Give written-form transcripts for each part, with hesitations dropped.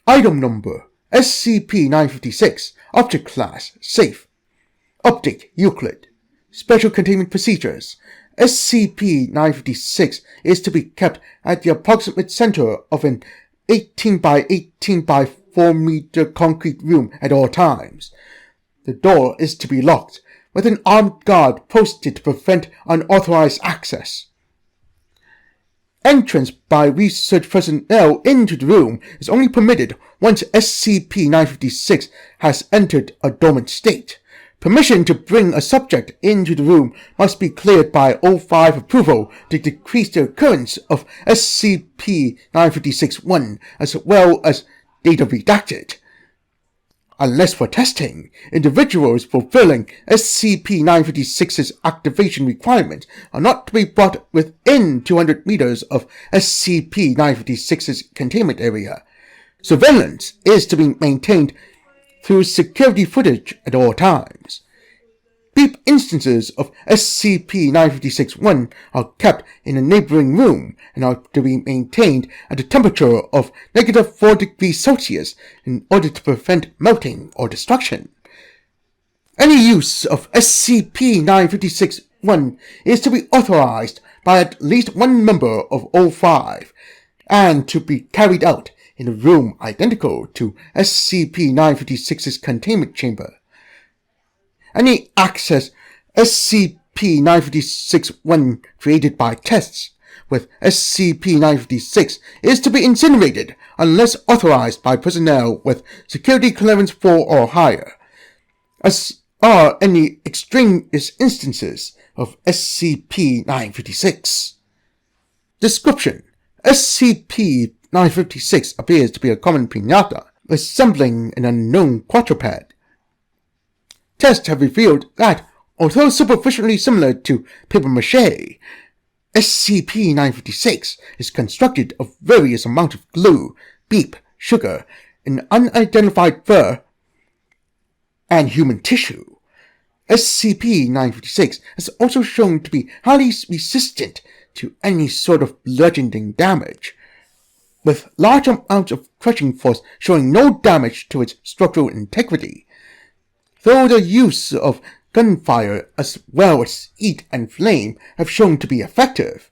Item Number SCP-956 Object Class Safe. Update Euclid. Special Containment Procedures. SCP-956 is to be kept at the approximate center of an 18 by 18 by 4 meter concrete room at all times. The door is to be locked, with an armed guard posted to prevent unauthorized access. Entrance by research personnel into the room is only permitted once SCP-956 has entered a dormant state. Permission to bring a subject into the room must be cleared by O5 approval to decrease the occurrence of SCP-956-1 as well as data redacted. Unless for testing, individuals fulfilling SCP-956's activation requirements are not to be brought within 200 meters of SCP-956's containment area. Surveillance is to be maintained through security footage at all times. Beep instances of SCP-956-1 are kept in a neighboring room and are to be maintained at a temperature of -4 degrees Celsius in order to prevent melting or destruction. Any use of SCP-956-1 is to be authorized by at least one member of O5 and to be carried out in a room identical to SCP-956's containment chamber. Any access SCP-956-1 created by tests with SCP-956 is to be incinerated unless authorized by personnel with security clearance 4 or higher, as are any extraneous instances of SCP-956. Description: SCP-956 appears to be a common pinata, resembling an unknown quadruped. Tests have revealed that, although superficially similar to papier-mâché, SCP-956 is constructed of various amounts of glue, beep, sugar, an unidentified fur, and human tissue. SCP-956 has also shown to be highly resistant to any sort of bludgeoning damage, with large amounts of crushing force showing no damage to its structural integrity. Though the use of gunfire as well as heat and flame have shown to be effective,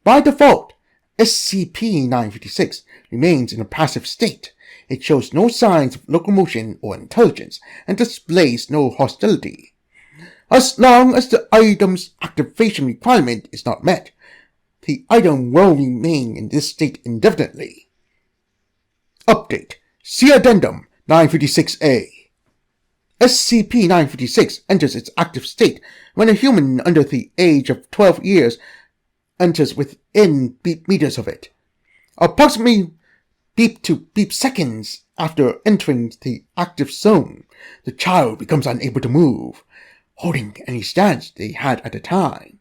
by default, SCP-956 remains in a passive state. It shows no signs of locomotion or intelligence and displays no hostility. As long as the item's activation requirement is not met, the item will remain in this state indefinitely. Update. See Addendum 956-A. SCP-956 enters its active state when a human under the age of 12 years enters within beep meters of it. Approximately beep to beep seconds after entering the active zone, the child becomes unable to move, holding any stance they had at the time.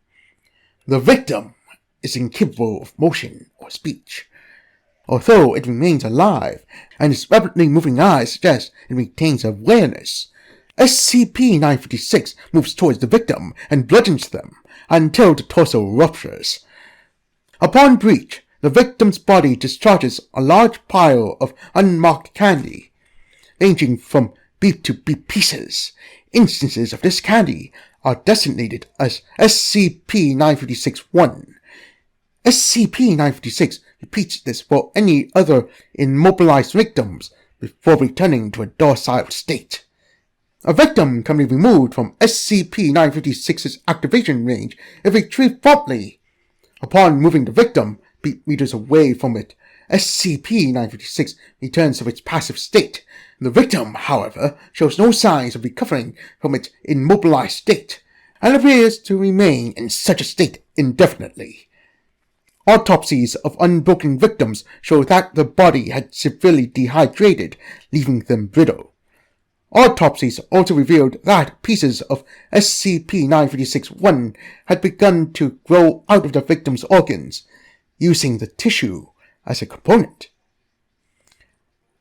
The victim is incapable of motion or speech, although it remains alive and its rapidly moving eyes suggest it retains awareness. SCP-956 moves towards the victim and bludgeons them until the torso ruptures. Upon breach, the victim's body discharges a large pile of unmarked candy, ranging from beep to beep pieces. Instances of this candy are designated as SCP-956-1. SCP-956 repeats this for any other immobilized victims before returning to a docile state. A victim can be removed from SCP-956's activation range if retrieved promptly. Upon moving the victim beep meters away from it, SCP-956 returns to its passive state. The victim, however, shows no signs of recovering from its immobilized state and appears to remain in such a state indefinitely. Autopsies of unbroken victims show that the body had severely dehydrated, leaving them brittle. Autopsies also revealed that pieces of SCP-956-1 had begun to grow out of the victim's organs, using the tissue as a component.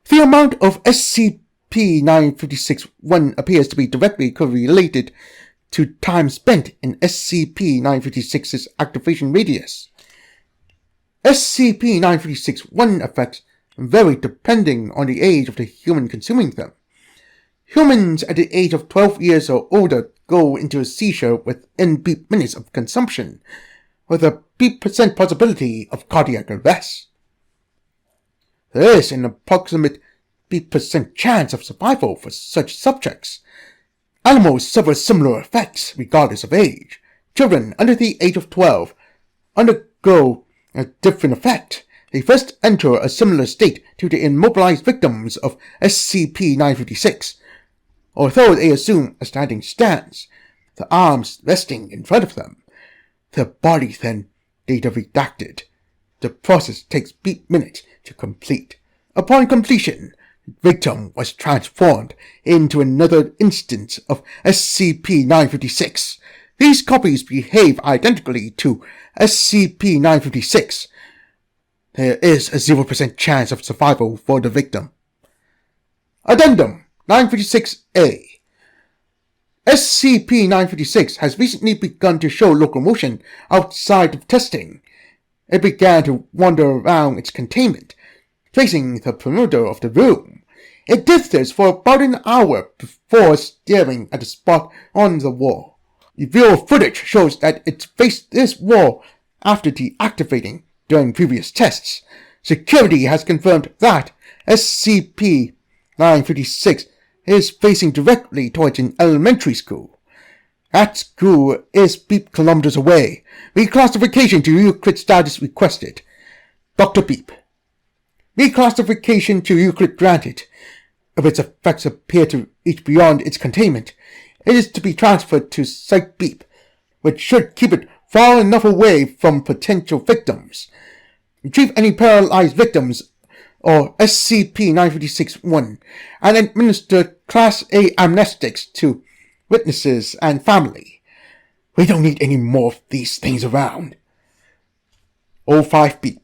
The amount of SCP-956-1 appears to be directly correlated to time spent in SCP-956's activation radius. SCP-956-1 effects vary depending on the age of the human consuming them. Humans at the age of 12 years or older go into a seizure within beep minutes of consumption, with a beep % possibility of cardiac arrest. There is an approximate beep % chance of survival for such subjects. Animals suffer similar effects regardless of age. Children under the age of 12 undergo a different effect. They first enter a similar state to the immobilized victims of SCP-956, although they assume a standing stance, the arms resting in front of them. Their body then data redacted. The process takes beep minutes to complete. Upon completion, the victim was transformed into another instance of SCP-956. These copies behave identically to SCP-956. There is a 0% chance of survival for the victim. Addendum 956-A. SCP-956 has recently begun to show locomotion outside of testing. It began to wander around its containment, tracing the perimeter of the room. It did this for about an hour before staring at the spot on the wall. The video footage shows that it faced this wall after deactivating during previous tests. Security has confirmed that SCP-956 is facing directly towards an elementary school. That school is Beep kilometers away. Reclassification to Euclid status requested. Dr. Beep. Reclassification to Euclid granted. If its effects appear to reach beyond its containment, it is to be transferred to Site Beep, which should keep it far enough away from potential victims. Retrieve any paralyzed victims or SCP-956-1 and administer Class A amnestics to witnesses and family. We don't need any more of these things around. 05 Beep.